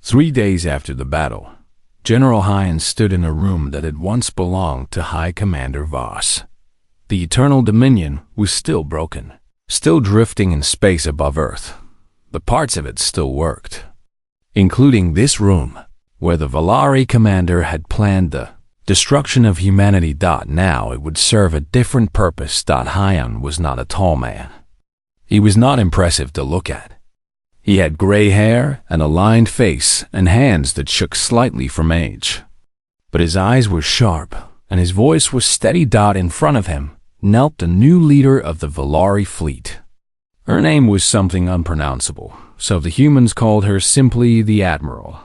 3 days after the battle, General Hyan stood in a room that had once belonged to High Commander Voss. The Eternal Dominion was still broken, still drifting in space above Earth, but parts of it still worked, including this room, where the Valari commander had planned the destruction of humanity. Now it would serve a different purpose. Hyan was not a tall man. He was not impressive to look at. He had gray hair and a lined face and hands that shook slightly from age. But his eyes were sharp and his voice was steady. In front of him knelt the new leader of the Valari fleet. Her name was something unpronounceable, so the humans called her simply the Admiral.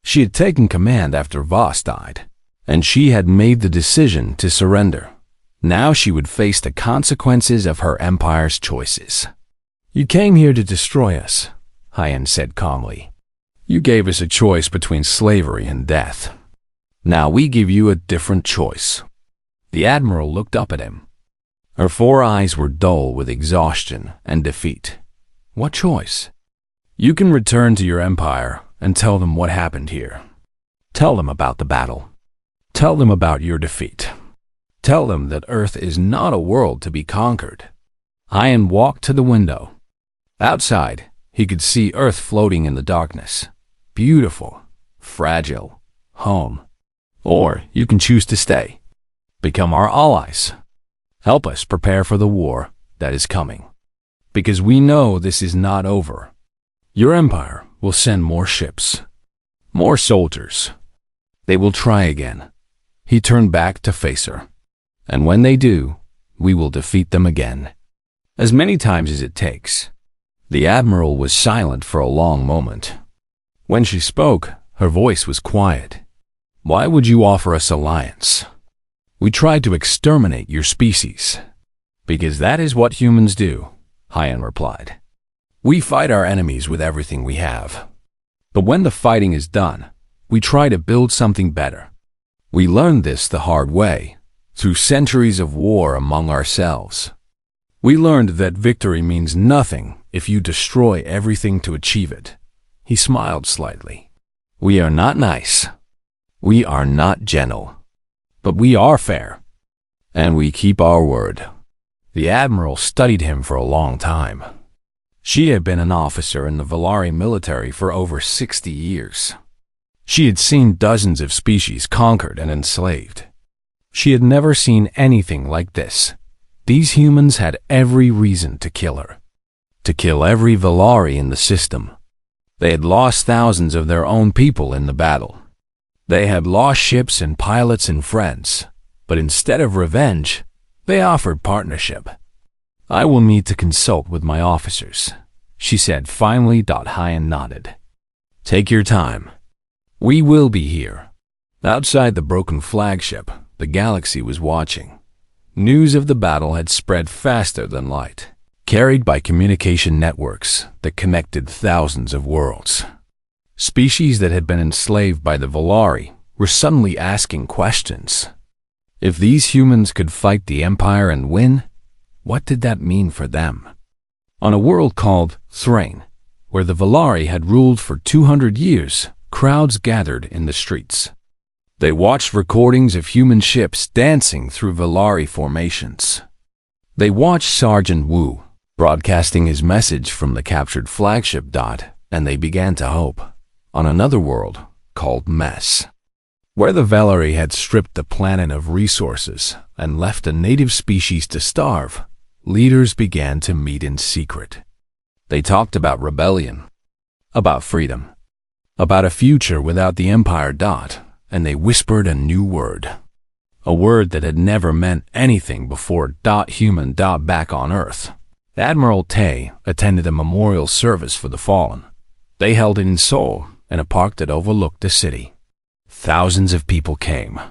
She had taken command after Voss died, and she had made the decision to surrender. Now she would face the consequences of her empire's choices. "You came here to destroy us," Hyan said calmly. "You gave us a choice between slavery and death. Now we give you a different choice." The Admiral looked up at him. Her 4 eyes were dull with exhaustion and defeat. "What choice?" "You can return to your empire and tell them what happened here. Tell them about the battle. Tell them about your defeat. Tell them that Earth is not a world to be conquered." Hyan walked to the window. Outside, he could see Earth floating in the darkness. Beautiful, fragile, home. Or you can choose to stay. Become our allies. Help us prepare for the war that is coming. Because we know this is not over. Your empire will send more ships, more soldiers. They will try again. He turned back to face her. And when they do, we will defeat them again. As many times as it takes. The Admiral was silent for a long moment. When she spoke, her voice was quiet. "Why would you offer us alliance?" "We tried to exterminate your species." "Because that is what humans do," Hyan replied. "We fight our enemies with everything we have. But when the fighting is done, we try to build something better. We learned this the hard way, through centuries of war among ourselves. We learned that victory means nothing if you destroy everything to achieve it." He smiled slightly. "We are not nice. We are not gentle. But we are fair. And we keep our word." The Admiral studied him for a long time. She had been an officer in the Valari military for over 60 years. She had seen dozens of species conquered and enslaved. She had never seen anything like this. These humans had every reason to kill her. To kill every Valari in the system. They had lost thousands of their own people in the battle. They had lost ships and pilots and friends. But instead of revenge, they offered partnership. "I will need to consult with my officers," she said finally. Hyan nodded. "Take your time. We will be here." Outside the broken flagship, the galaxy was watching. News of the battle had spread faster than light, carried by communication networks that connected thousands of worlds. Species that had been enslaved by the Valari were suddenly asking questions. If these humans could fight the Empire and win, what did that mean for them? On a world called Thrain, where the Valari had ruled for 200 years, crowds gathered in the streets. They watched recordings of human ships dancing through Valari formations. They watched Sergeant Wu broadcasting his message from the captured flagship. And they began to hope on another world called Mess, where the Valari had stripped the planet of resources and left a native species to starve. Leaders began to meet in secret. They talked about rebellion, about freedom, about a future without the Empire. And they whispered a new word. A word that had never meant anything before. Human. Back on Earth, Admiral Tay attended a memorial service for the fallen. They held it in Seoul, in a park that overlooked the city. Thousands of people came.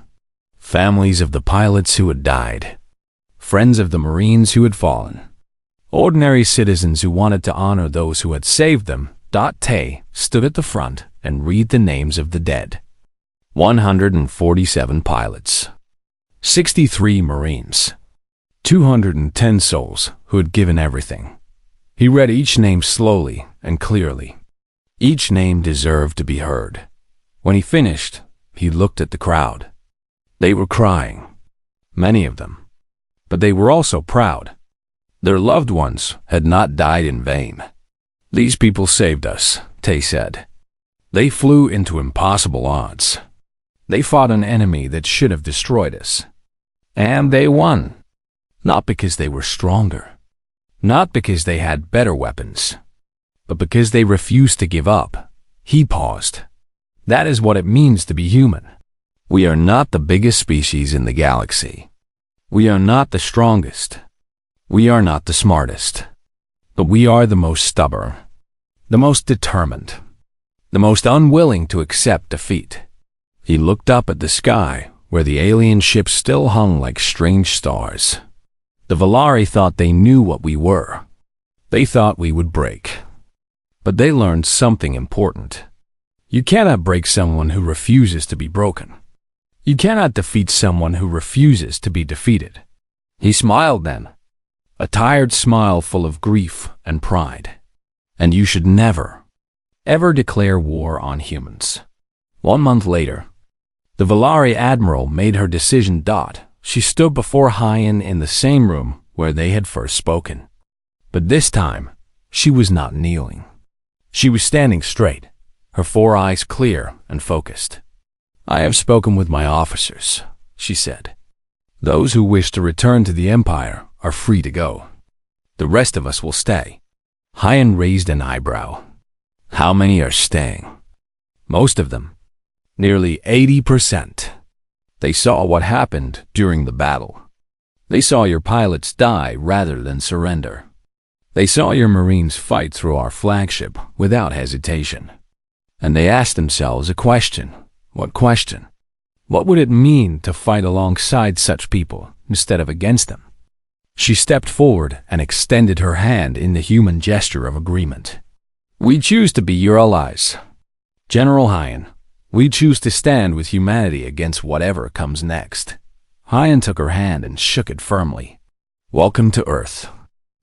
Families of the pilots who had died. Friends of the Marines who had fallen. Ordinary citizens who wanted to honor those who had saved them. Tay stood at the front and read the names of the dead. 147 pilots, 63 Marines, 210 souls who had given everything. He read each name slowly and clearly. Each name deserved to be heard. When he finished, he looked at the crowd. They were crying, many of them. But they were also proud. Their loved ones had not died in vain. "These people saved us," Tay said. "They flew into impossible odds. They fought an enemy that should have destroyed us. And they won. Not because they were stronger. Not because they had better weapons. But because they refused to give up." He paused. "That is what it means to be human. We are not the biggest species in the galaxy. We are not the strongest. We are not the smartest. But we are the most stubborn, the most determined, the most unwilling to accept defeat." He looked up at the sky, where the alien ships still hung like strange stars. The Valari thought they knew what we were. They thought we would break. But they learned something important. You cannot break someone who refuses to be broken. You cannot defeat someone who refuses to be defeated. He smiled then, a tired smile full of grief and pride. "And you should never, ever declare war on humans." 1 month later, the Valari Admiral made her decision. She stood before Hyan in the same room where they had first spoken. But this time, she was not kneeling. She was standing straight, her 4 eyes clear and focused. "I have spoken with my officers," she said. "Those who wish to return to the Empire are free to go. The rest of us will stay." Hyan raised an eyebrow. "How many are staying?" "Most of them. Nearly 80%. They saw what happened during the battle. They saw your pilots die rather than surrender. They saw your Marines fight through our flagship without hesitation. And they asked themselves a question. What question? What would it mean to fight alongside such people instead of against them?" She stepped forward and extended her hand in the human gesture of agreement. "We choose to be your allies. General Hyan, we choose to stand with humanity against whatever comes next." Hyan took her hand and shook it firmly. "Welcome to Earth."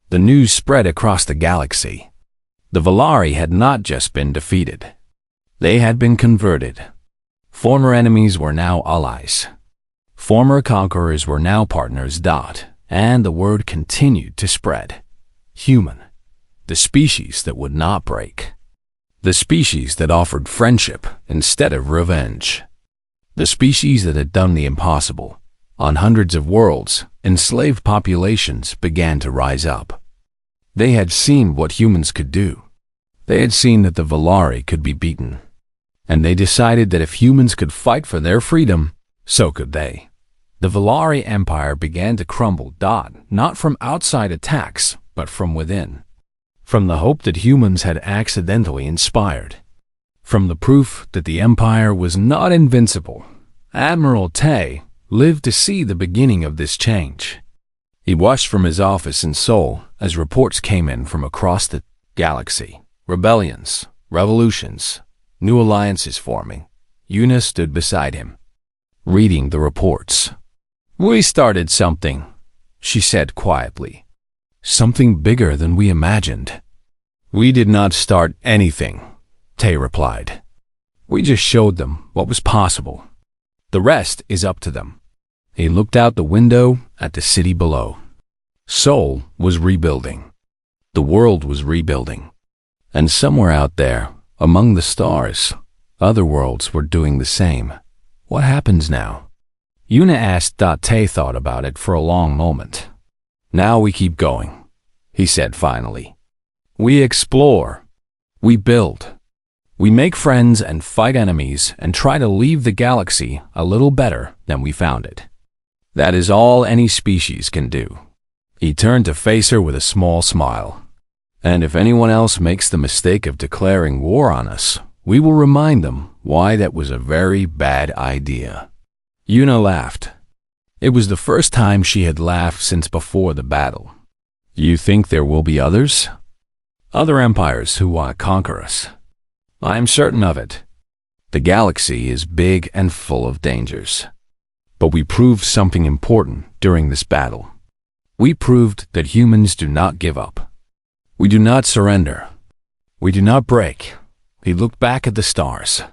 The news spread across the galaxy. The Valari had not just been defeated. They had been converted. Former enemies were now allies. Former conquerors were now partners. And the word continued to spread. Human, the species that would not break. The species that offered friendship instead of revenge. The species that had done the impossible. On hundreds of worlds, enslaved populations began to rise up. They had seen what humans could do. They had seen that the Valari could be beaten. And they decided that if humans could fight for their freedom, so could they. The Valari Empire began to crumble. Not from outside attacks, but from within. From the hope that humans had accidentally inspired. From the proof that the Empire was not invincible. Admiral Tay lived to see the beginning of this change. He watched from his office in Seoul as reports came in from across the galaxy. Rebellions, revolutions, new alliances forming. Yuna stood beside him, reading the reports. "We started something," she said quietly. "Something bigger than we imagined." "We did not start anything," Tay replied. "We just showed them what was possible. The rest is up to them." He looked out the window at the city below. Seoul was rebuilding. The world was rebuilding. And somewhere out there, among the stars, other worlds were doing the same. What happens now? Yuna asked. Tay thought about it for a long moment. "Now we keep going," he said finally. "We explore. We build. We make friends and fight enemies and try to leave the galaxy a little better than we found it. That is all any species can do." He turned to face her with a small smile. "And if anyone else makes the mistake of declaring war on us, we will remind them why that was a very bad idea." Yuna laughed. It was the first time she had laughed since before the battle. "You think there will be others? Other empires who want to conquer us?" "I am certain of it. The galaxy is big and full of dangers. But we proved something important during this battle. We proved that humans do not give up. We do not surrender. We do not break. He looked back at the stars.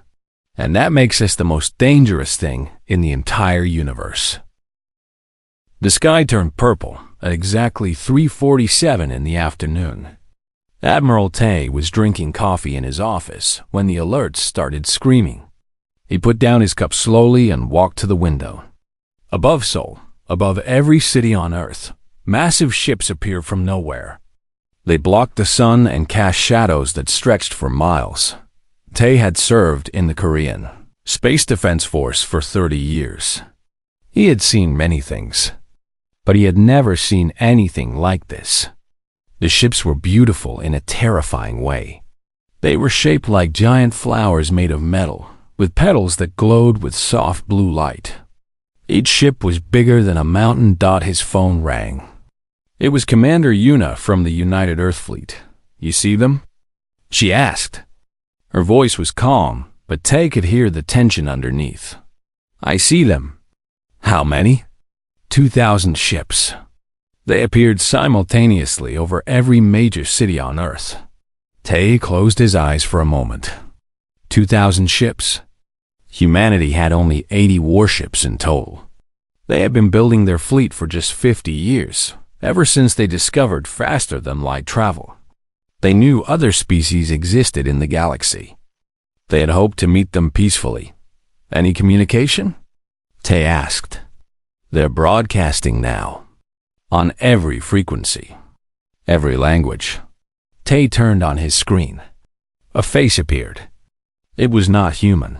And that makes us the most dangerous thing in the entire universe. The sky turned purple at exactly 3:47 in the afternoon. Admiral Tay was drinking coffee in his office when the alerts started screaming. He put down his cup slowly and walked to the window. Above Seoul, above every city on Earth, massive ships appeared from nowhere. They blocked the sun and cast shadows that stretched for miles. Tay had served in the Korean Space Defense Force for 30 years. He had seen many things, but he had never seen anything like this. The ships were beautiful in a terrifying way. They were shaped like giant flowers made of metal, with petals that glowed with soft blue light. Each ship was bigger than a mountain. His phone rang. It was Commander Yuna from the United Earth Fleet. "You see them?" she asked. Her voice was calm, but Tay could hear the tension underneath. "I see them." "How many?" 2,000 ships. They appeared simultaneously over every major city on Earth. Tay closed his eyes for a moment. 2,000 ships. Humanity had only 80 warships in total. They had been building their fleet for just 50 years, ever since they discovered faster-than-light travel. They knew other species existed in the galaxy. They had hoped to meet them peacefully. "Any communication?" Tay asked. "They're broadcasting now. On every frequency. Every language." Tay turned on his screen. A face appeared. It was not human.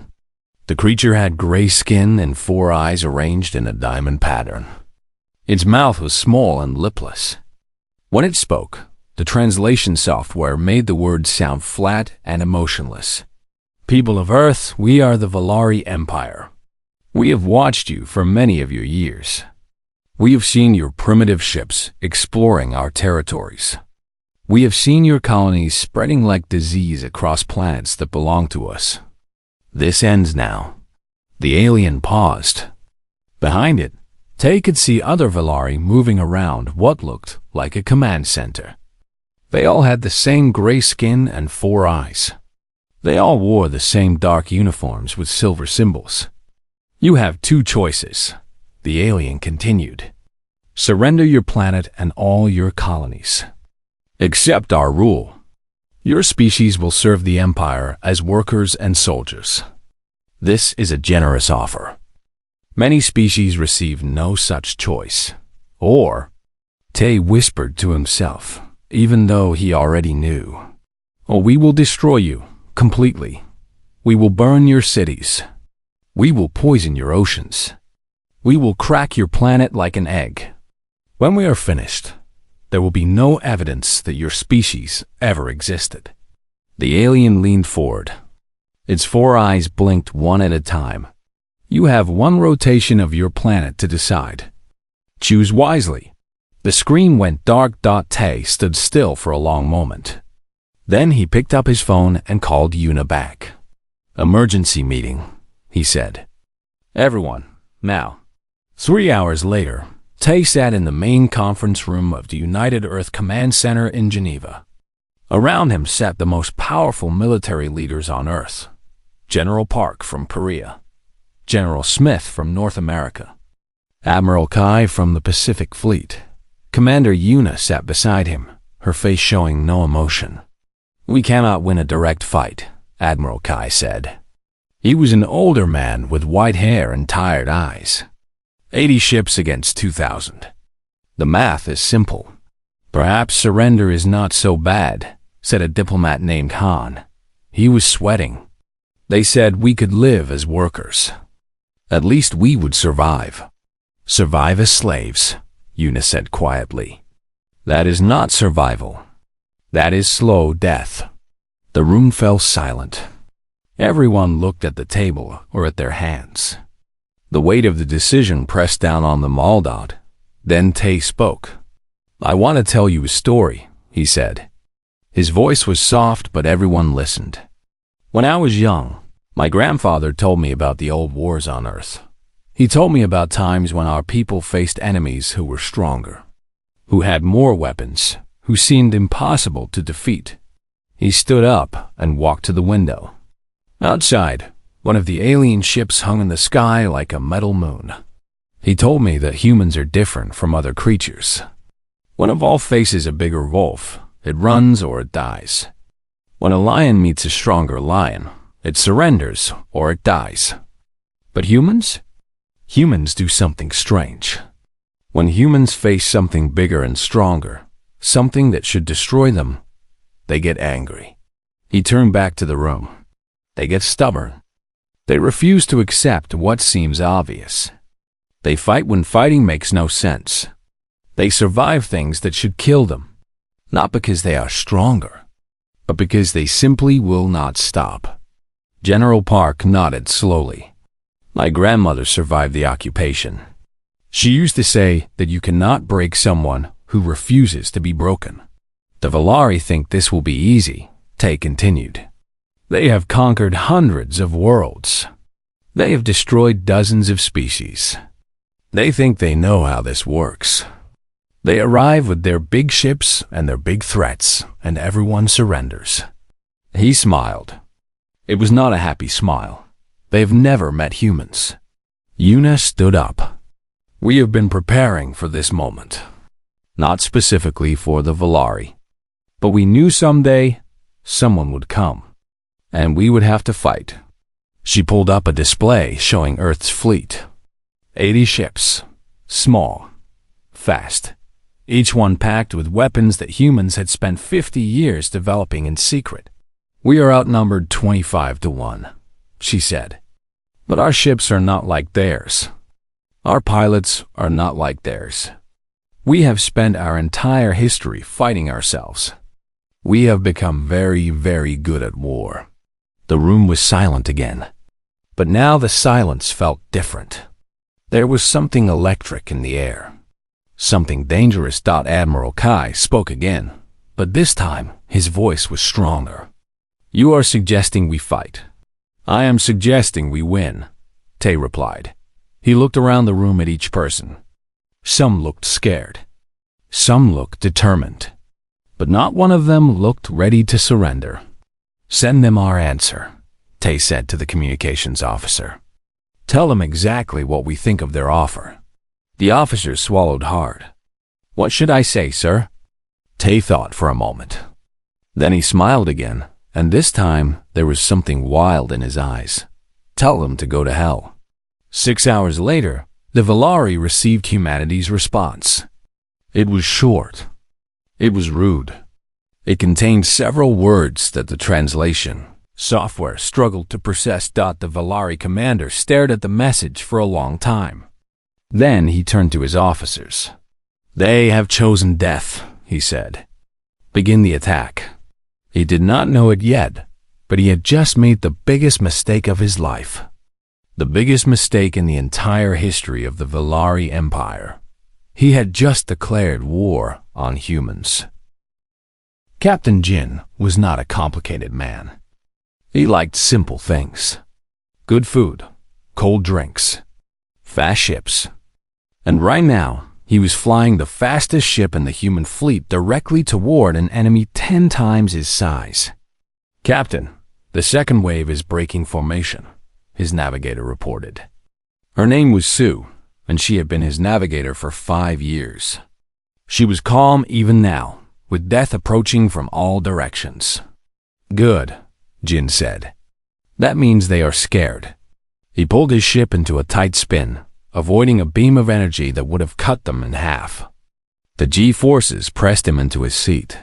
The creature had gray skin and 4 eyes arranged in a diamond pattern. Its mouth was small and lipless. When it spoke, the translation software made the words sound flat and emotionless. "People of Earth, we are the Valari Empire. We have watched you for many of your years. We have seen your primitive ships exploring our territories. We have seen your colonies spreading like disease across planets that belong to us. This ends now." The alien paused. Behind it, Tay could see other Valari moving around what looked like a command center. They all had the same gray skin and 4 eyes. They all wore the same dark uniforms with silver symbols. "You have 2 choices," the alien continued. "Surrender your planet and all your colonies. Accept our rule. Your species will serve the Empire as workers and soldiers. This is a generous offer. Many species receive no such choice. Or," Tay whispered to himself, even though he already knew, "or we will destroy you completely. We will burn your cities. We will poison your oceans. We will crack your planet like an egg. When we are finished, there will be no evidence that your species ever existed." The alien leaned forward. Its 4 eyes blinked one at a time. "You have 1 rotation of your planet to decide. Choose wisely." The screen went dark. Tay stood still for a long moment. Then he picked up his phone and called Yuna back. "Emergency meeting," he said. "Everyone, now." 3 hours later, Tay sat in the main conference room of the United Earth Command Center in Geneva. Around him sat the most powerful military leaders on Earth. General Park from Korea, General Smith from North America, Admiral Kai from the Pacific Fleet. Commander Yuna sat beside him, her face showing no emotion. "We cannot win a direct fight," Admiral Kai said. He was an older man with white hair and tired eyes. 80 ships against 2,000. The math is simple. "Perhaps surrender is not so bad," said a diplomat named Han. He was sweating. "They said we could live as workers. At least we would survive." "Survive as slaves," Yuna said quietly. "That is not survival. That is slow death." The room fell silent. Everyone looked at the table or at their hands. The weight of the decision pressed down on them all. Then Tay spoke. "I want to tell you a story," he said. His voice was soft, but everyone listened. "When I was young, my grandfather told me about the old wars on Earth. He told me about times when our people faced enemies who were stronger, who had more weapons, who seemed impossible to defeat. He stood up and walked to the window. Outside, one of the alien ships hung in the sky like a metal moon. He told me that humans are different from other creatures. When a wolf faces a bigger wolf, it runs or it dies. When a lion meets a stronger lion, it surrenders or it dies. But humans? Humans do something strange. When humans face something bigger and stronger, something that should destroy them, they get angry. He turned back to the room. They get stubborn. They refuse to accept what seems obvious. They fight when fighting makes no sense. They survive things that should kill them, not because they are stronger, but because they simply will not stop. General Park nodded slowly. My grandmother survived the occupation. She used to say that you cannot break someone who refuses to be broken. The Valari think this will be easy, Tay continued. They have conquered hundreds of worlds. They have destroyed dozens of species. They think they know how this works. They arrive with their big ships and their big threats, and everyone surrenders. He smiled. It was not a happy smile. They have never met humans. Yuna stood up. We have been preparing for this moment. Not specifically for the Valari. But we knew someday someone would come, and we would have to fight. She pulled up a display showing Earth's fleet. 80 ships. Small. Fast. Each one packed with weapons that humans had spent 50 years developing in secret. We are outnumbered 25-1, she said. But our ships are not like theirs. Our pilots are not like theirs. We have spent our entire history fighting ourselves. We have become very, very good at war. The room was silent again. But now the silence felt different. There was something electric in the air. Something dangerous. Admiral Kai spoke again, but this time his voice was stronger. You are suggesting we fight. I am suggesting we win, Tay replied. He looked around the room at each person. Some looked scared. Some looked determined. But not one of them looked ready to surrender. Send them our answer, Tay said to the communications officer. Tell them exactly what we think of their offer. The officer swallowed hard. What should I say, sir? Tay thought for a moment. Then he smiled again, and this time there was something wild in his eyes. Tell them to go to hell. 6 hours later, the Valari received humanity's response. It was short. It was rude. It contained several words that the translation software struggled to process. The Valari commander stared at the message for a long time. Then he turned to his officers. They have chosen death, he said. Begin the attack. He did not know it yet, but he had just made the biggest mistake of his life. The biggest mistake in the entire history of the Valari Empire. He had just declared war on humans. Captain Jin was not a complicated man. He liked simple things. Good food, cold drinks, fast ships. And right now, he was flying the fastest ship in the human fleet directly toward an enemy 10 times his size. Captain, the second wave is breaking formation, his navigator reported. Her name was Sue, and she had been his navigator for 5 years. She was calm even now, with death approaching from all directions. Good, Jin said. That means they are scared. He pulled his ship into a tight spin, avoiding a beam of energy that would have cut them in half. The G-forces pressed him into his seat.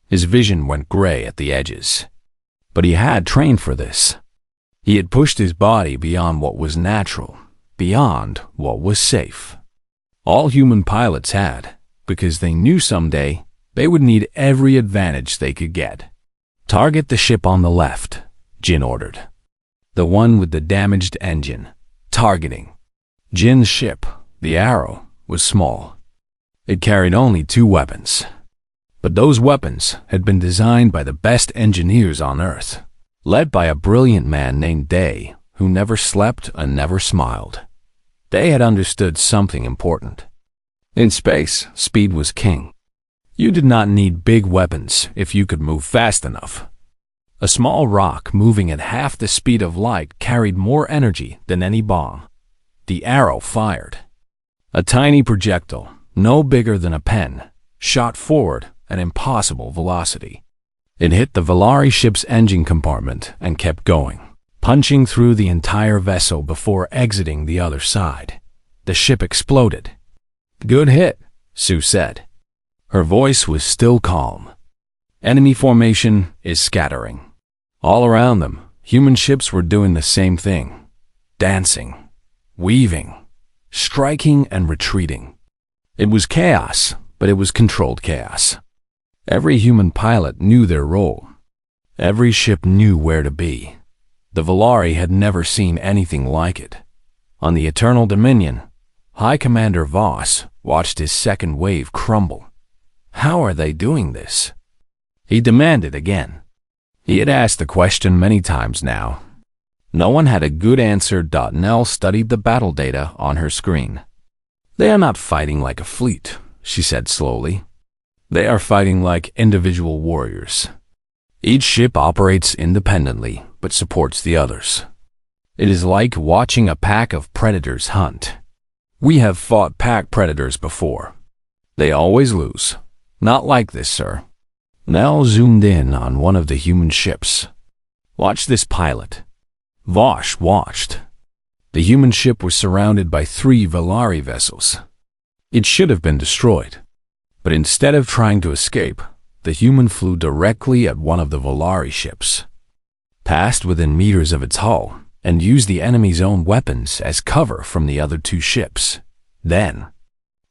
His vision went gray at the edges. But he had trained for this. He had pushed his body beyond what was natural, beyond what was safe. All human pilots had, because they knew someday they would need every advantage they could get. Target the ship on the left, Jin ordered. The one with the damaged engine. Targeting. Jin's ship, the Arrow, was small. It carried only 2 weapons. But those weapons had been designed by the best engineers on Earth, led by a brilliant man named Day, who never slept and never smiled. Day had understood something important. In space, speed was king. You did not need big weapons if you could move fast enough, A small rock moving at half the speed of light carried more energy than any bomb. The arrow fired. A tiny projectile, no bigger than a pen, shot forward at impossible velocity. It hit the Valari ship's engine compartment and kept going, punching through the entire vessel before exiting the other side. The ship exploded. "Good hit," Sue said. Her voice was still calm. Enemy formation is scattering. All around them, human ships were doing the same thing. Dancing, weaving, striking and retreating. It was chaos, but it was controlled chaos. Every human pilot knew their role. Every ship knew where to be. The Valari had never seen anything like it. On the Eternal Dominion, High Commander Voss watched his second wave crumble. How are they doing this? He demanded again. He had asked the question many times now. No one had a good answer. Nell studied the battle data on her screen. "They are not fighting like a fleet," she said slowly. "They are fighting like individual warriors. Each ship operates independently, but supports the others. It is like watching a pack of predators hunt. We have fought pack predators before. They always lose. Not like this, sir." Nell zoomed in on one of the human ships. "Watch this pilot." Vosh watched. The human ship was surrounded by 3 Valari vessels. It should have been destroyed. But instead of trying to escape, the human flew directly at one of the Valari ships, passed within meters of its hull, and used the enemy's own weapons as cover from the other 2 ships. Then,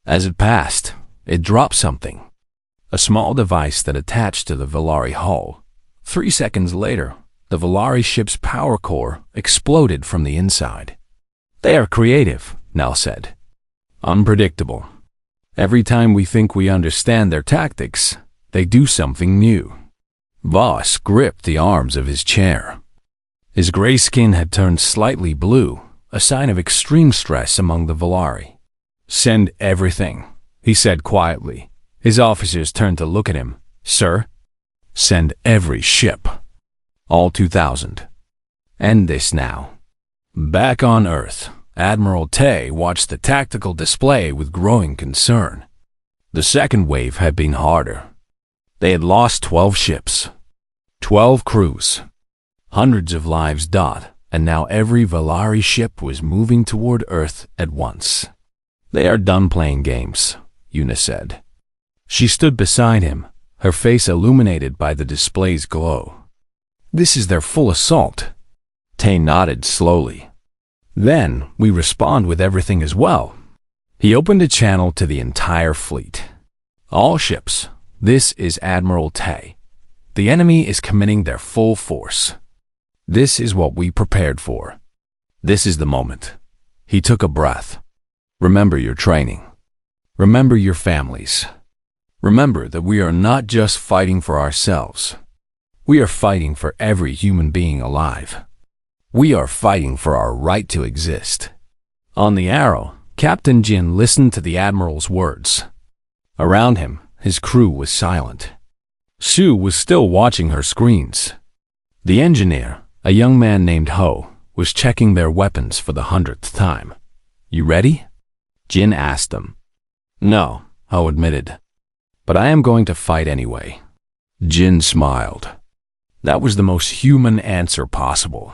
as it passed, it dropped something. A small device that attached to the Valari hull. 3 seconds later, the Valari ship's power core exploded from the inside. "They are creative," Nell said. "Unpredictable. Every time we think we understand their tactics, they do something new." Voss gripped the arms of his chair. His gray skin had turned slightly blue, a sign of extreme stress among the Valari. "Send everything," he said quietly. His officers turned to look at him. "Sir?" "Send every ship. All 2,000. End this now." Back on Earth, Admiral Tay watched the tactical display with growing concern. The second wave had been harder. They had lost 12 ships, 12 crews, hundreds of lives. And now every Valari ship was moving toward Earth at once. "They are done playing games," Una said. She stood beside him, her face illuminated by the display's glow. "This is their full assault." Tay nodded slowly. "Then we respond with everything as well." He opened a channel to the entire fleet. "All ships, this is Admiral Tay. The enemy is committing their full force. This is what we prepared for. This is the moment." He took a breath. "Remember your training. Remember your families. Remember that we are not just fighting for ourselves. We are fighting for every human being alive. We are fighting for our right to exist." On the Arrow, Captain Jin listened to the Admiral's words. Around him, his crew was silent. Sue was still watching her screens. The engineer, a young man named Ho, was checking their weapons for the 100th time. "You ready?" Jin asked them. "No," Ho admitted. "But I am going to fight anyway." Jin smiled. That was the most human answer possible.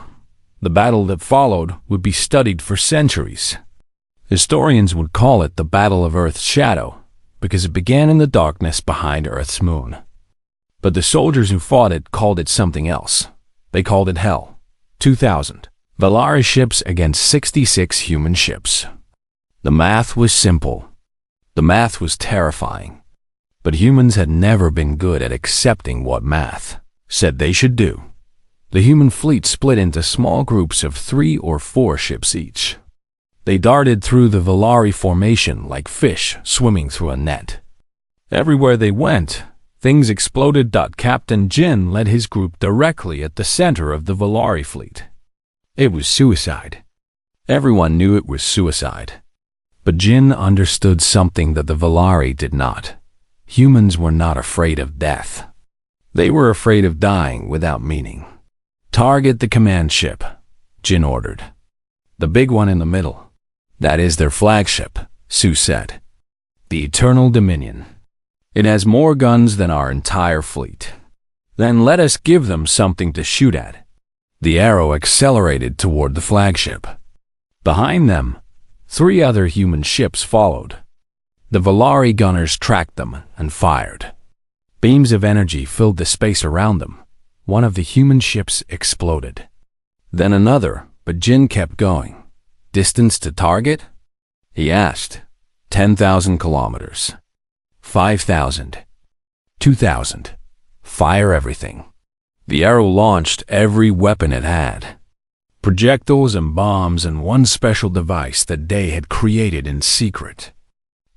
The battle that followed would be studied for centuries. Historians would call it the Battle of Earth's Shadow, because it began in the darkness behind Earth's moon. But the soldiers who fought it called it something else. They called it Hell. 2,000 Valari ships against 66 human ships. The math was simple. The math was terrifying. But humans had never been good at accepting what math said they should do. The human fleet split into small groups of 3 or 4 ships each. They darted through the Valari formation like fish swimming through a net. Everywhere they went, things exploded. Captain Jin led his group directly at the center of the Valari fleet. It was suicide. Everyone knew it was suicide. But Jin understood something that the Valari did not. Humans were not afraid of death. They were afraid of dying without meaning. "Target the command ship," Jin ordered. "The big one in the middle. That is their flagship," Sue said. "The Eternal Dominion. It has more guns than our entire fleet. Then let us give them something to shoot at." The arrow accelerated toward the flagship. Behind them, 3 other human ships followed. The Valari gunners tracked them and fired. Beams of energy filled the space around them. One of the human ships exploded. Then another, but Jin kept going. "Distance to target?" he asked. 10,000 kilometers. 5,000. 2,000. Fire everything." The arrow launched every weapon it had. Projectiles and bombs and one special device that they had created in secret.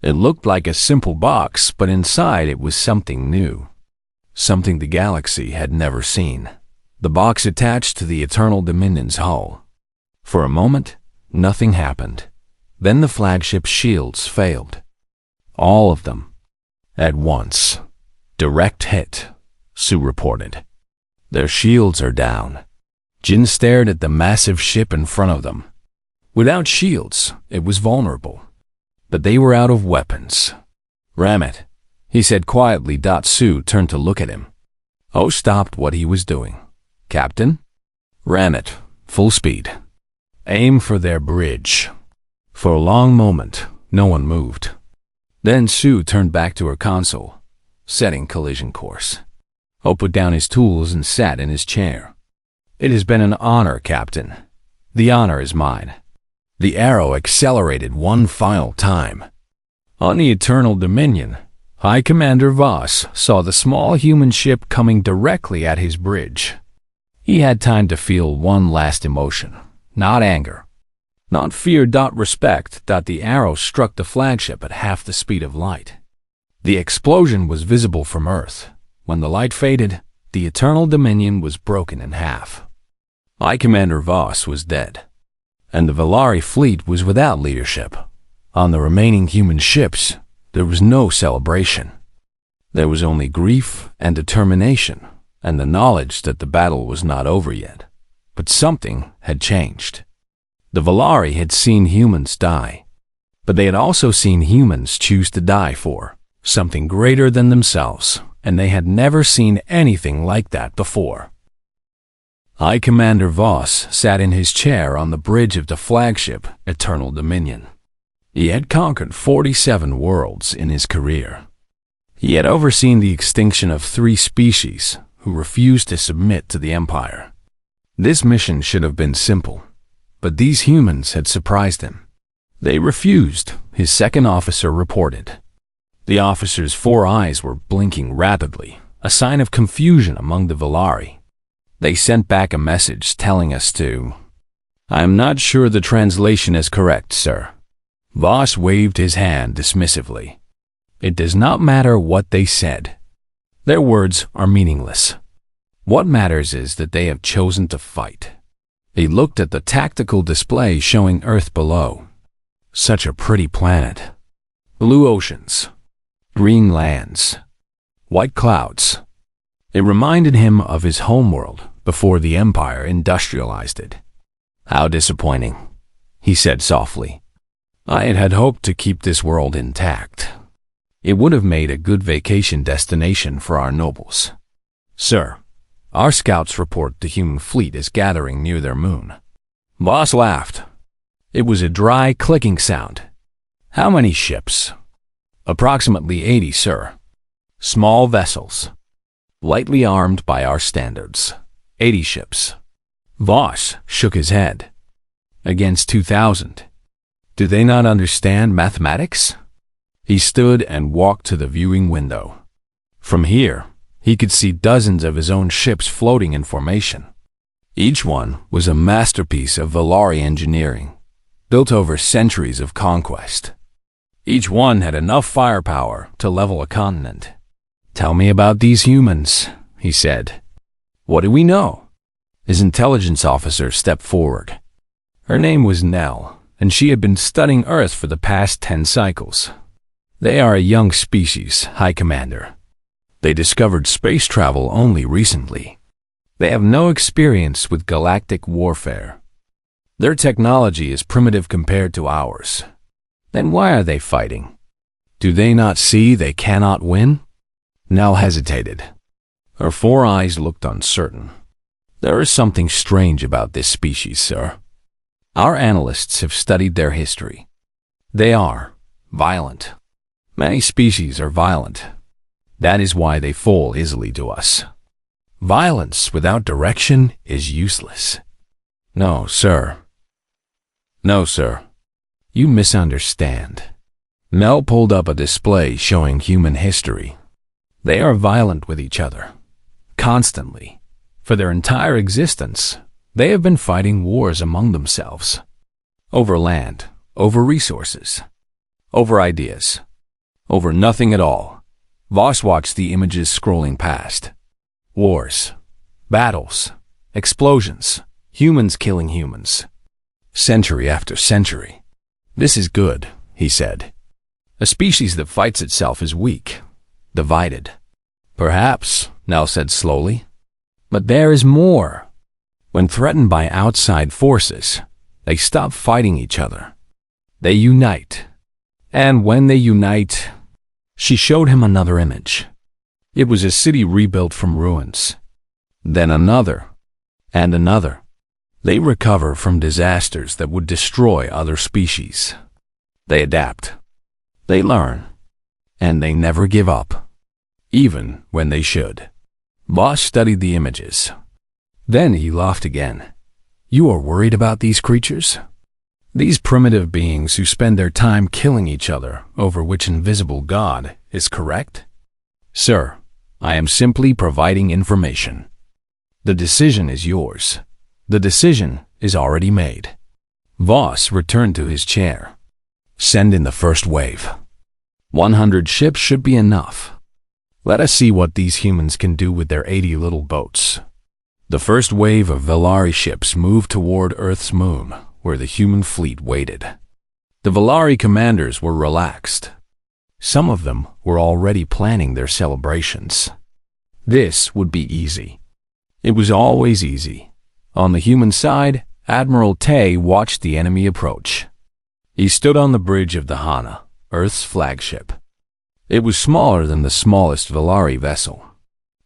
It looked like a simple box, but inside it was something new. Something the galaxy had never seen. The box attached to the Eternal Dominion's hull. For a moment, nothing happened. Then the flagship's shields failed. All of them. At once. "Direct hit," Sue reported. "Their shields are down." Jin stared at the massive ship in front of them. Without shields, it was vulnerable. But they were out of weapons. "Ram it," he said quietly. Sue turned to look at him. O stopped what he was doing. "Captain?" "Ram it, full speed. Aim for their bridge." For a long moment, no one moved. Then Sue turned back to her console, setting collision course. O put down his tools and sat in his chair. "It has been an honor, Captain. The honor is mine." The arrow accelerated one final time. On the Eternal Dominion, High Commander Voss saw the small human ship coming directly at his bridge. He had time to feel one last emotion, not anger, not fear. Respect. The arrow struck the flagship at half the speed of light. The explosion was visible from Earth. When the light faded, the Eternal Dominion was broken in half. High Commander Voss was dead, and the Valari fleet was without leadership. On the remaining human ships, there was no celebration. There was only grief and determination, and the knowledge that the battle was not over yet. But something had changed. The Valari had seen humans die, but they had also seen humans choose to die for something greater than themselves, and they had never seen anything like that before. High Commander Voss sat in his chair on the bridge of the flagship Eternal Dominion. He had conquered 47 worlds in his career. He had overseen the extinction of 3 species who refused to submit to the Empire. This mission should have been simple, but these humans had surprised him. They refused, his second officer reported. The officer's 4 eyes were blinking rapidly, a sign of confusion among the Valari. They sent back a message telling us to... "I am not sure the translation is correct, sir." Voss waved his hand dismissively. "It does not matter what they said. Their words are meaningless. What matters is that they have chosen to fight." He looked at the tactical display showing Earth below. Such a pretty planet. Blue oceans. Green lands. White clouds. It reminded him of his homeworld before the Empire industrialized it. "How disappointing," he said softly. "I had hoped to keep this world intact. It would have made a good vacation destination for our nobles." "Sir, our scouts report the human fleet is gathering near their moon." Voss laughed. It was a dry, clicking sound. "How many ships?" "Approximately 80, sir. Small vessels. Lightly armed by our standards. 80 ships." Voss shook his head. "Against 2,000. Do they not understand mathematics?" He stood and walked to the viewing window. From here, he could see dozens of his own ships floating in formation. Each one was a masterpiece of Valari engineering, built over centuries of conquest. Each one had enough firepower to level a continent. "Tell me about these humans," he said. "What do we know?" His intelligence officer stepped forward. Her name was Nell, and she had been studying Earth for the past 10 cycles. "They are a young species, High Commander. They discovered space travel only recently. They have no experience with galactic warfare. Their technology is primitive compared to ours. Then why are they fighting? Do they not see they cannot win? Nell hesitated. Her 4 eyes looked uncertain. There is something strange about this species, sir. Our analysts have studied their history. They are violent. Many species are violent. That is why they fall easily to us. Violence without direction is useless. No, sir. No, sir. You misunderstand. Nell pulled up a display showing human history. They are violent with each other. Constantly. For their entire existence, they have been fighting wars among themselves. Over land, over resources, over ideas, over nothing at all. Voss watched the images scrolling past. Wars, battles, explosions, humans killing humans. Century after century. This is good, he said. A species that fights itself is weak, divided. Perhaps, Nell said slowly. But there is more. When threatened by outside forces, they stop fighting each other. They unite. And when they unite, she showed him another image. It was a city rebuilt from ruins. Then another, and another. They recover from disasters that would destroy other species. They adapt. They learn. And they never give up. Even when they should. Voss studied the images. Then he laughed again. You are worried about these creatures? These primitive beings who spend their time killing each other over which invisible god is correct? Sir, I am simply providing information. The decision is yours. The decision is already made. Voss returned to his chair. Send in the first wave. 100 ships should be enough. Let us see what these humans can do with their 80 little boats. The first wave of Velari ships moved toward Earth's moon, where the human fleet waited. The Velari commanders were relaxed. Some of them were already planning their celebrations. This would be easy. It was always easy. On the human side, Admiral Tay watched the enemy approach. He stood on the bridge of the Hana, Earth's flagship. It was smaller than the smallest Velari vessel.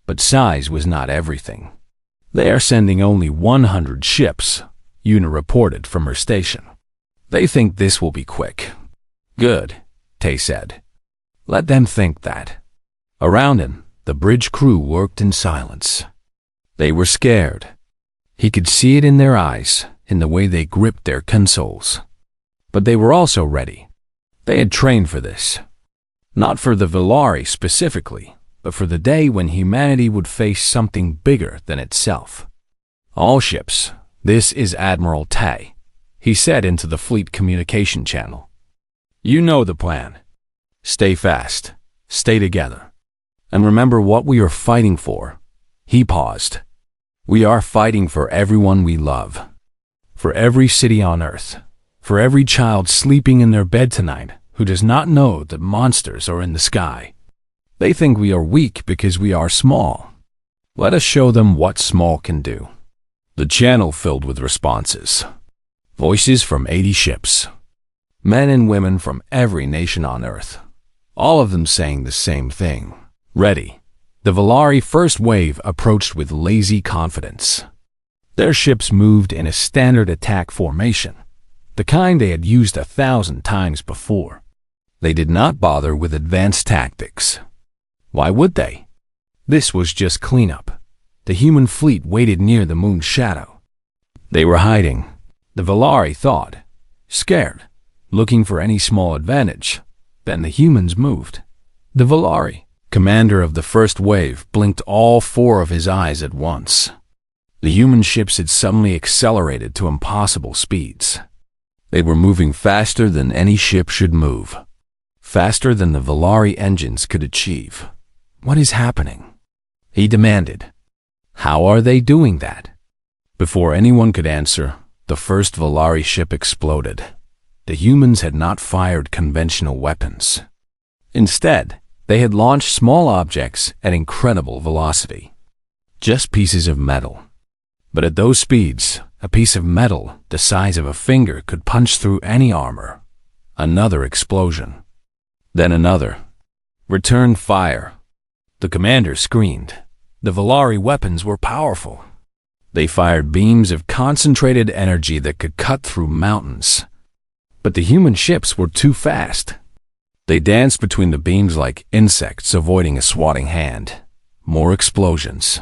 But size was not everything. They are sending only 100 ships, Una reported from her station. They think this will be quick. Good, Tay said. Let them think that. Around him, the bridge crew worked in silence. They were scared. He could see it in their eyes, in the way they gripped their consoles. But they were also ready. They had trained for this. Not for the Velari specifically, but for the day when humanity would face something bigger than itself. All ships, this is Admiral Tay, he said into the fleet communication channel. You know the plan. Stay fast, stay together, and remember what we are fighting for. He paused. We are fighting for everyone we love, for every city on Earth, for every child sleeping in their bed tonight who does not know that monsters are in the sky. They think we are weak because we are small. Let us show them what small can do. The channel filled with responses. Voices from 80 ships. Men and women from every nation on Earth. All of them saying the same thing. Ready. The Velari first wave approached with lazy confidence. Their ships moved in a standard attack formation, the kind they had used 1,000 times before. They did not bother with advanced tactics. Why would they? This was just cleanup. The human fleet waited near the moon's shadow. They were hiding, the Velari thought, scared, looking for any small advantage. Then the humans moved. The Velari, commander of the first wave, blinked all 4 of his eyes at once. The human ships had suddenly accelerated to impossible speeds. They were moving faster than any ship should move. Faster than the Velari engines could achieve. What is happening? He demanded. How are they doing that? Before anyone could answer, the first Velari ship exploded. The humans had not fired conventional weapons. Instead, They had launched small objects at incredible velocity. Just pieces of metal. But at those speeds, a piece of metal the size of a finger could punch through any armor. Another explosion. Then another. Return fire. The commander screamed. The Volari weapons were powerful. They fired beams of concentrated energy that could cut through mountains. But the human ships were too fast. They danced between the beams like insects avoiding a swatting hand. More explosions.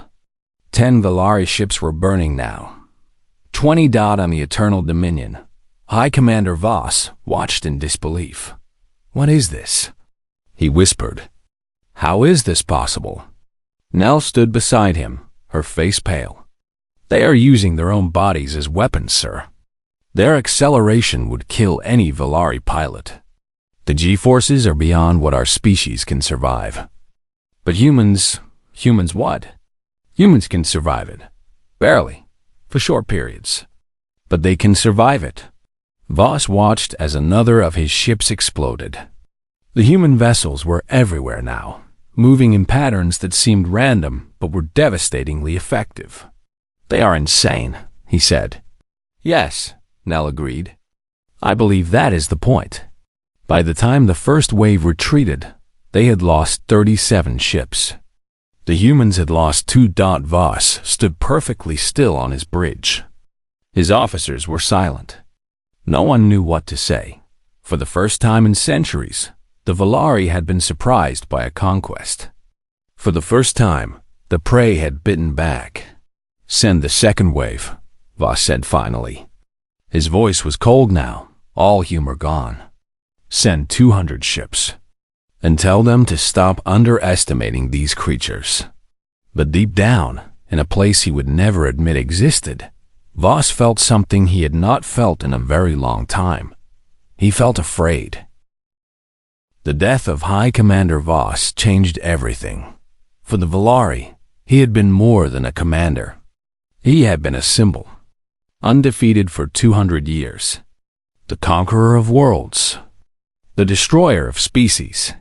10 Volari ships were burning now. 20 died on the Eternal Dominion. High Commander Voss watched in disbelief. "What is this?" he whispered. "How is this possible?" Nell stood beside him, her face pale. "They are using their own bodies as weapons, sir. Their acceleration would kill any Volari pilot. The G-forces are beyond what our species can survive." "But humans what? Humans can survive it. Barely. For short periods. But they can survive it." Voss watched as another of his ships exploded. The human vessels were everywhere now, moving in patterns that seemed random but were devastatingly effective. "They are insane," he said. "Yes," Nell agreed. "I believe that is the point." By the time the first wave retreated, they had lost 37 ships. The humans had lost 2. Voss stood perfectly still on his bridge. His officers were silent. No one knew what to say. For the first time in centuries, the Volari had been surprised by a conquest. For the first time, the prey had bitten back. "Send the second wave," Voss said finally. His voice was cold now, all humor gone. "Send 200 ships. And tell them to stop underestimating these creatures." But deep down, in a place he would never admit existed, Voss felt something he had not felt in a very long time. He felt afraid. The death of High Commander Voss changed everything. For the Volari, he had been more than a commander. He had been a symbol. Undefeated for 200 years. The conqueror of worlds. The destroyer of species.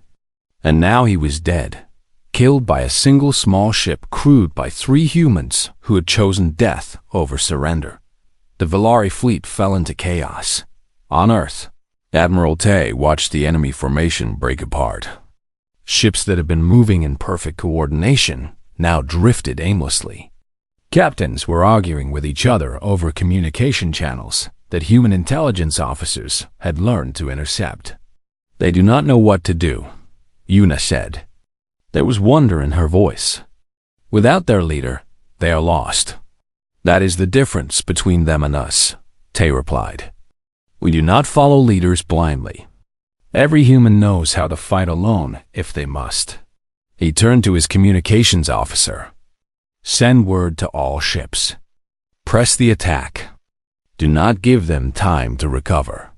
And now he was dead, killed by a single small ship crewed by 3 humans who had chosen death over surrender. The Volari fleet fell into chaos. On Earth, Admiral Tay watched the enemy formation break apart. Ships that had been moving in perfect coordination now drifted aimlessly. Captains were arguing with each other over communication channels that human intelligence officers had learned to intercept. "They do not know what to do," Una said. There was wonder in her voice. "Without their leader, they are lost." "That is the difference between them and us," Tay replied. "We do not follow leaders blindly. Every human knows how to fight alone if they must." He turned to his communications officer. "Send word to all ships. Press the attack. Do not give them time to recover."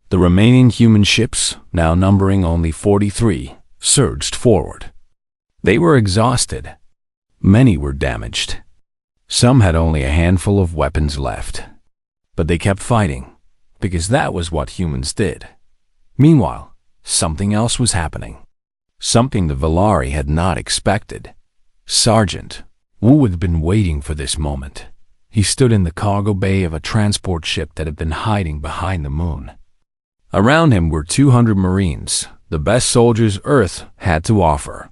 The remaining human ships, now numbering only 43, surged forward. They were exhausted. Many were damaged. Some had only a handful of weapons left. But they kept fighting, because that was what humans did. Meanwhile, something else was happening. Something the Volari had not expected. Sergeant Wu had been waiting for this moment. He stood in the cargo bay of a transport ship that had been hiding behind the moon. Around him were 200 Marines, the best soldiers Earth had to offer.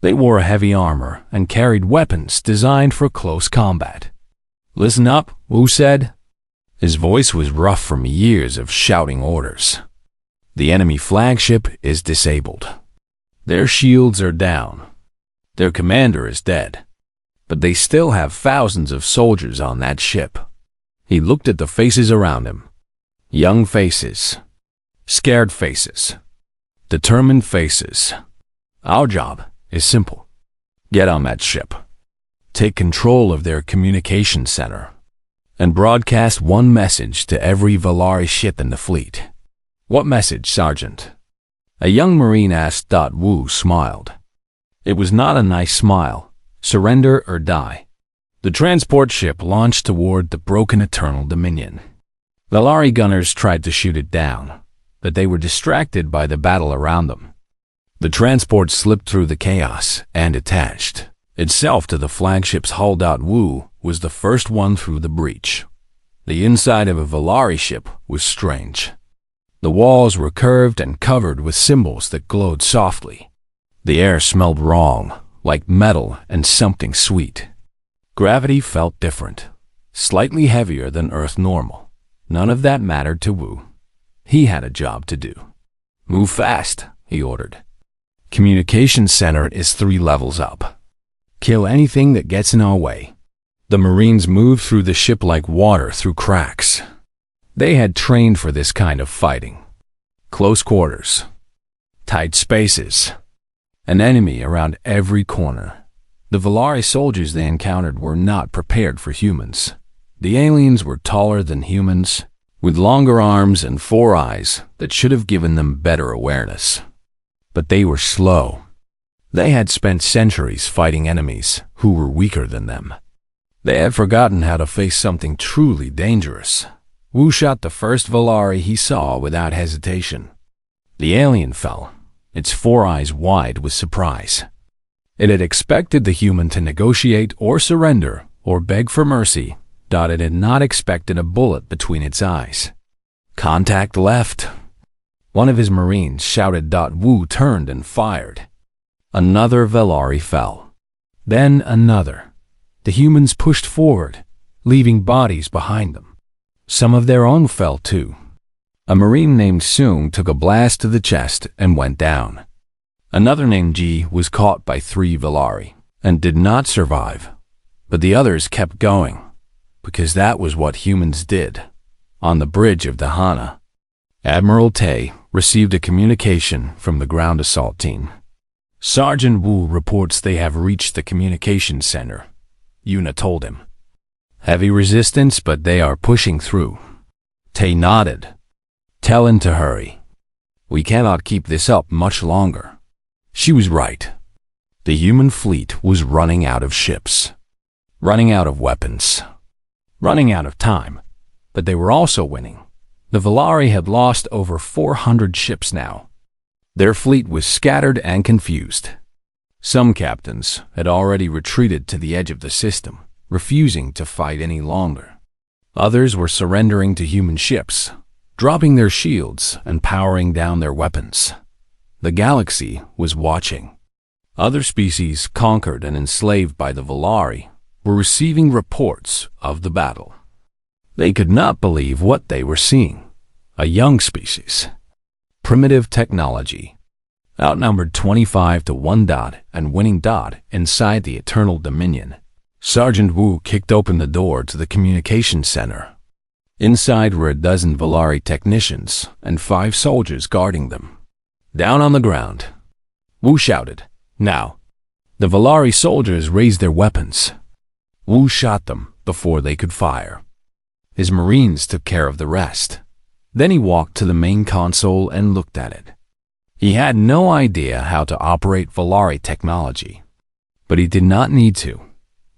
They wore heavy armor and carried weapons designed for close combat. "Listen up," Wu said. His voice was rough from years of shouting orders. "The enemy flagship is disabled. Their shields are down. Their commander is dead. But they still have thousands of soldiers on that ship." He looked at the faces around him. Young faces. Scared faces. Determined faces. "Our job is simple. Get on that ship. Take control of their communication center. And broadcast one message to every Volari ship in the fleet." "What message, Sergeant?" A young Marine asked. Wu smiled. It was not a nice smile. Surrender or die. The transport ship launched toward the broken Eternal Dominion. Volari gunners tried to shoot it down, but they were distracted by the battle around them. The transport slipped through the chaos and attached itself to the flagship's hull. Wu was the first one through the breach. The inside of a Volari ship was strange. The walls were curved and covered with symbols that glowed softly. The air smelled wrong, like metal and something sweet. Gravity felt different, slightly heavier than Earth normal. None of that mattered to Wu. He had a job to do. "Move fast," he ordered. "Communication center is 3 levels up. Kill anything that gets in our way." The Marines moved through the ship like water through cracks. They had trained for this kind of fighting. Close quarters, tight spaces, an enemy around every corner. The Volari soldiers they encountered were not prepared for humans. The aliens were taller than humans, with longer arms and 4 eyes that should have given them better awareness. But they were slow. They had spent centuries fighting enemies who were weaker than them. They had forgotten how to face something truly dangerous. Wu shot the first Volari he saw without hesitation. The alien fell, its 4 eyes wide with surprise. It had expected the human to negotiate or surrender or beg for mercy. It had not expected a bullet between its eyes. "Contact left." One of his Marines shouted. Wu turned and fired. Another Volari fell. Then another. The humans pushed forward, leaving bodies behind them. Some of their own fell too. A Marine named Sung took a blast to the chest and went down. Another named Ji was caught by 3 Volari and did not survive. But the others kept going, because that was what humans did. On the bridge of the Hana, Admiral Tay received a communication from the ground assault team. "Sergeant Wu reports they have reached the communication center," Yuna told him. "Heavy resistance, but they are pushing through." Tay nodded. "Tell him to hurry. We cannot keep this up much longer." She was right. The human fleet was running out of ships, running out of weapons, running out of time. But they were also winning. The Volari had lost over 400 ships now. Their fleet was scattered and confused. Some captains had already retreated to the edge of the system, refusing to fight any longer. Others were surrendering to human ships, dropping their shields and powering down their weapons. The galaxy was watching. Other species conquered and enslaved by the Volari were receiving reports of the battle. They could not believe what they were seeing. A young species, primitive technology, outnumbered 25 to 1 and winning inside the Eternal Dominion. Sergeant Wu kicked open the door to the communication center. Inside were a dozen Volari technicians and 5 soldiers guarding them. "Down on the ground," Wu shouted. "Now." The Volari soldiers raised their weapons. Wu shot them before they could fire. His Marines took care of the rest. Then he walked to the main console and looked at it. He had no idea how to operate Volari technology, but he did not need to.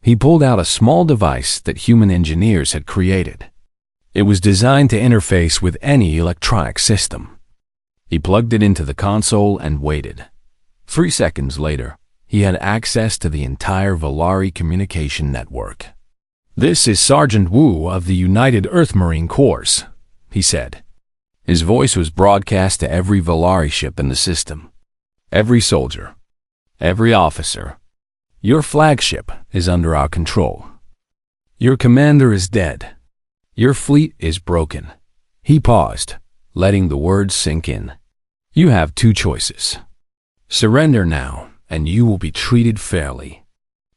He pulled out a small device that human engineers had created. It was designed to interface with any electronic system. He plugged it into the console and waited. 3 seconds later, he had access to the entire Volari communication network. "This is Sergeant Wu of the United Earth Marine Corps," he said. His voice was broadcast to every Volari ship in the system. "Every soldier, every officer, your flagship is under our control. Your commander is dead. Your fleet is broken." He paused, letting the words sink in. "You have 2 choices. Surrender now, and you will be treated fairly.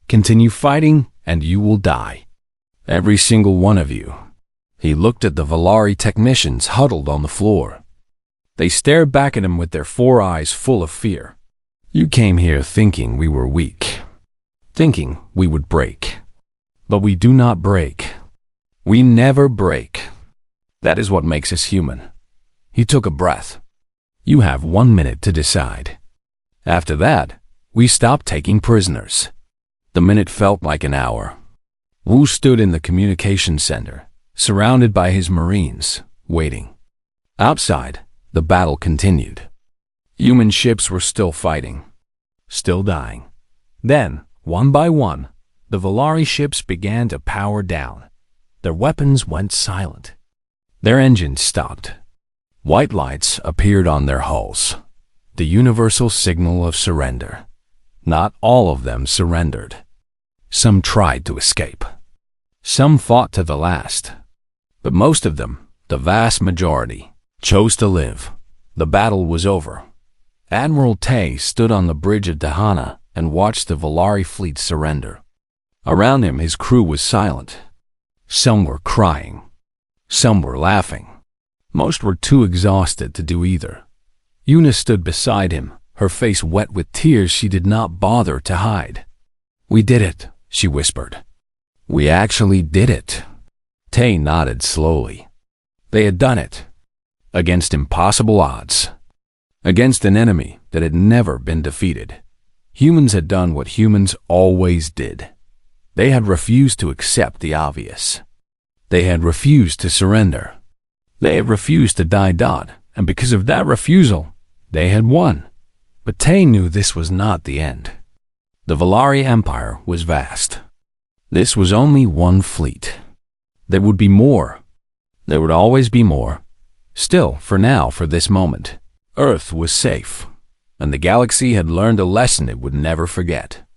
Continue fighting, and you will die. Every single one of you." He looked at the Volari technicians huddled on the floor. They stared back at him with their 4 eyes full of fear. "You came here thinking we were weak, thinking we would break. But we do not break. We never break. That is what makes us human." He took a breath. "You have 1 minute to decide. After that, we stop taking prisoners." The minute felt like an hour. Wu stood in the communication center, surrounded by his Marines, waiting. Outside, the battle continued. Human ships were still fighting, still dying. Then, one by one, the Valari ships began to power down. Their weapons went silent. Their engines stopped. White lights appeared on their hulls, the universal signal of surrender. Not all of them surrendered. Some tried to escape. Some fought to the last. But most of them, the vast majority, chose to live. The battle was over. Admiral Tay stood on the bridge of Dahana and watched the Valari fleet surrender. Around him, his crew was silent. Some were crying. Some were laughing. Most were too exhausted to do either. Una stood beside him, her face wet with tears she did not bother to hide. "We did it," she whispered. "We actually did it." Tay nodded slowly. They had done it. Against impossible odds. Against an enemy that had never been defeated. Humans had done what humans always did. They had refused to accept the obvious. They had refused to surrender. They had refused to die, and because of that refusal, they had won. But Tay knew this was not the end. The Valari Empire was vast. This was only one fleet. There would be more. There would always be more. Still, for now, for this moment, Earth was safe, and the galaxy had learned a lesson it would never forget.